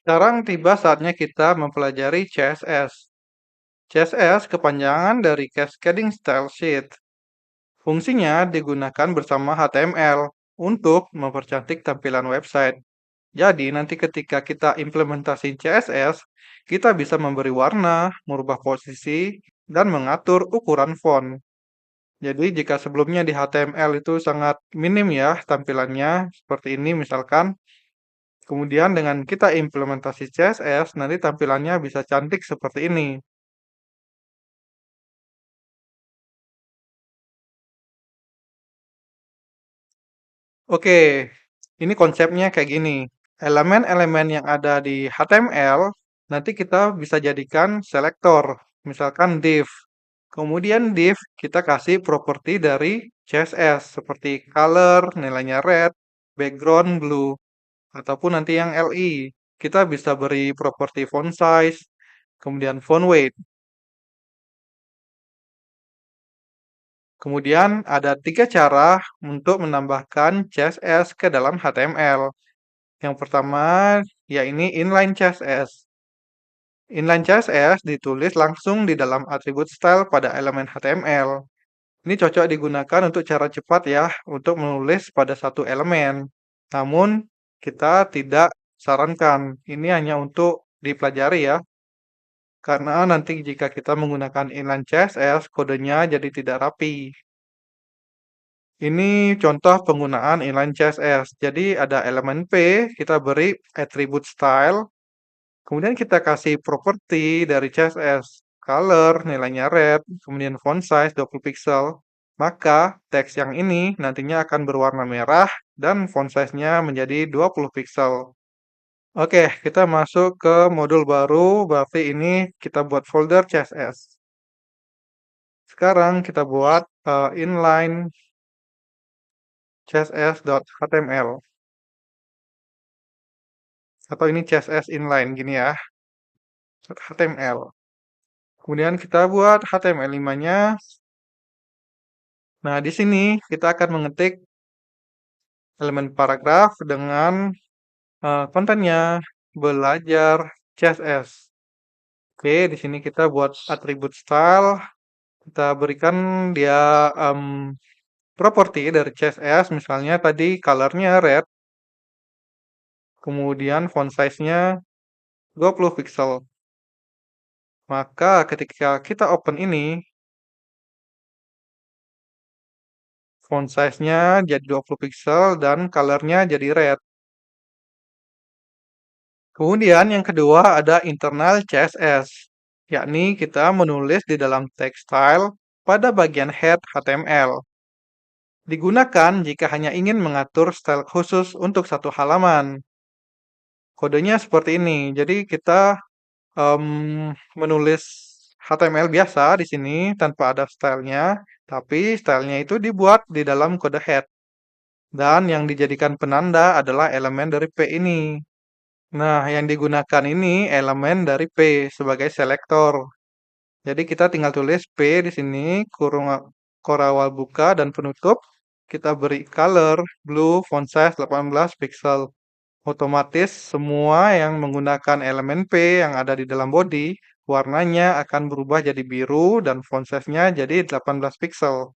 Sekarang tiba saatnya kita mempelajari CSS. CSS kepanjangan dari Cascading Style Sheet. Fungsinya digunakan bersama HTML untuk mempercantik tampilan website. Jadi nanti ketika kita implementasi CSS, kita bisa memberi warna, merubah posisi, dan mengatur ukuran font. Jadi jika sebelumnya di HTML itu sangat minim ya tampilannya, seperti ini misalkan, kemudian dengan kita implementasi CSS, nanti tampilannya bisa cantik seperti ini. Oke, ini konsepnya kayak gini. Elemen-elemen yang ada di HTML nanti kita bisa jadikan selektor, misalkan div. Kemudian div kita kasih properti dari CSS seperti color, nilainya red, background blue, ataupun nanti yang LI. Kita bisa beri properti font size, kemudian font weight. Kemudian ada tiga cara untuk menambahkan CSS ke dalam HTML. Yang pertama, ya ini inline CSS. Inline CSS ditulis langsung di dalam atribut style pada elemen HTML. Ini cocok digunakan untuk cara cepat ya, untuk menulis pada satu elemen. Namun, kita tidak sarankan. Ini hanya untuk dipelajari ya, karena nanti jika kita menggunakan inline CSS, kodenya jadi tidak rapi. Ini contoh penggunaan inline CSS. Jadi ada elemen P, kita beri attribute style, kemudian kita kasih properti dari CSS, color, nilainya red, kemudian font size 20 pixel. Maka teks yang ini nantinya akan berwarna merah dan font size-nya menjadi 20 pixel. Oke, kita masuk ke modul baru, berarti ini kita buat folder CSS. Sekarang kita buat inline css.html atau ini CSS inline gini ya, HTML. Kemudian kita buat HTML5-nya. Nah, di sini kita akan mengetik elemen paragraf dengan kontennya belajar CSS. Oke, di sini kita buat atribut style, kita berikan dia properti dari CSS, misalnya tadi colornya red, kemudian font size-nya 20 pixel. Maka ketika kita open ini, font size-nya jadi 20 pixel dan colornya jadi red. Kemudian yang kedua ada internal CSS, yakni kita menulis di dalam text style pada bagian head HTML. Digunakan jika hanya ingin mengatur style khusus untuk satu halaman. Kodenya seperti ini. Jadi kita menulis HTML biasa di sini tanpa ada stylenya, tapi stylenya itu dibuat di dalam kode head. Dan yang dijadikan penanda adalah elemen dari P ini. Nah, yang digunakan ini elemen dari P sebagai selektor. Jadi kita tinggal tulis P di sini, kurung korawal buka dan penutup. Kita beri color blue font size 18 pixel. Otomatis semua yang menggunakan elemen P yang ada di dalam body, warnanya akan berubah jadi biru dan font size-nya jadi 18 pixel.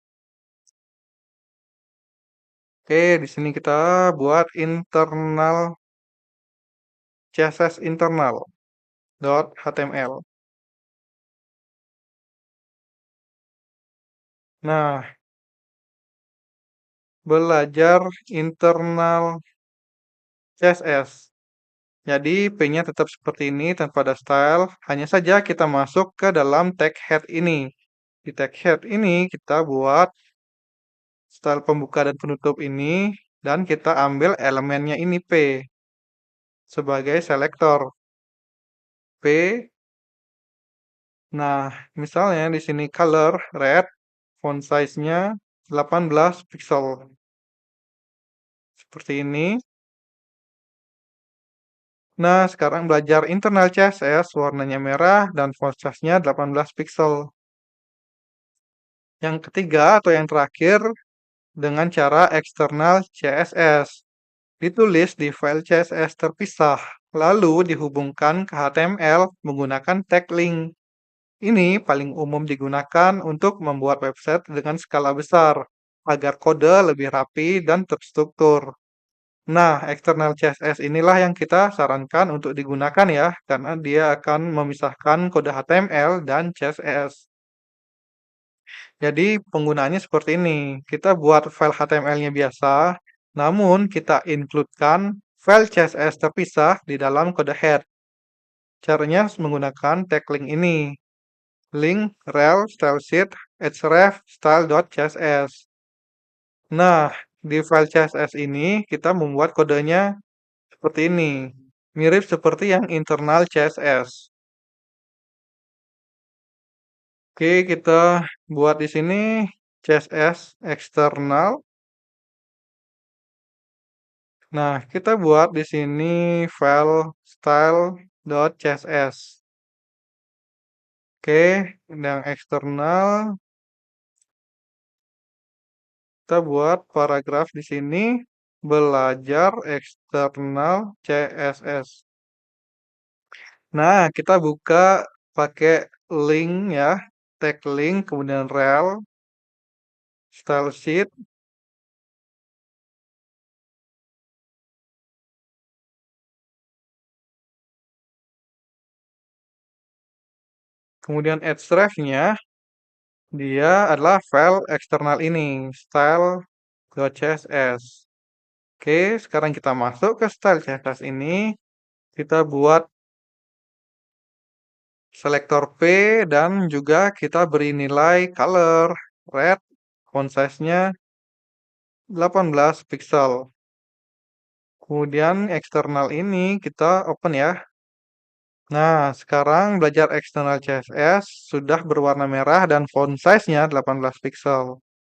Oke, di sini kita buat internal CSS internal .html. Nah, belajar internal CSS. Jadi P-nya tetap seperti ini tanpa ada style, hanya saja kita masuk ke dalam tag head ini. Di tag head ini kita buat style pembuka dan penutup ini, dan kita ambil elemennya ini P sebagai selektor. P. Nah, misalnya di sini color red, font size-nya 18 pixel. Seperti ini. Nah, sekarang belajar internal CSS, warnanya merah dan font size-nya 18 pixel. Yang ketiga atau yang terakhir, dengan cara eksternal CSS. ditulis di file CSS terpisah, lalu dihubungkan ke HTML menggunakan tag link. Ini paling umum digunakan untuk membuat website dengan skala besar, agar kode lebih rapi dan terstruktur. Nah, eksternal CSS inilah yang kita sarankan untuk digunakan ya, karena dia akan memisahkan kode HTML dan CSS. Jadi penggunaannya seperti ini. Kita buat file HTML-nya biasa, namun kita include-kan file CSS terpisah di dalam kode head. Caranya menggunakan tag link ini. Link rel stylesheet href style.css. Nah, di file CSS ini kita membuat kodenya seperti ini. Mirip seperti yang internal CSS. Oke, kita buat di sini CSS eksternal. Nah, kita buat di sini file style.css. Oke, yang eksternal kita buat paragraf di sini belajar eksternal CSS. Nah, kita buka pakai link ya, tag link, kemudian rel, style sheet, kemudian href-nya dia adalah file eksternal ini, style.css. Oke, sekarang kita masuk ke style CSS ini, kita buat selektor P dan juga kita beri nilai color red, font size-nya 18 pixel. Kemudian eksternal ini kita open ya. Nah, sekarang belajar eksternal CSS sudah berwarna merah dan font size-nya 18 pixel.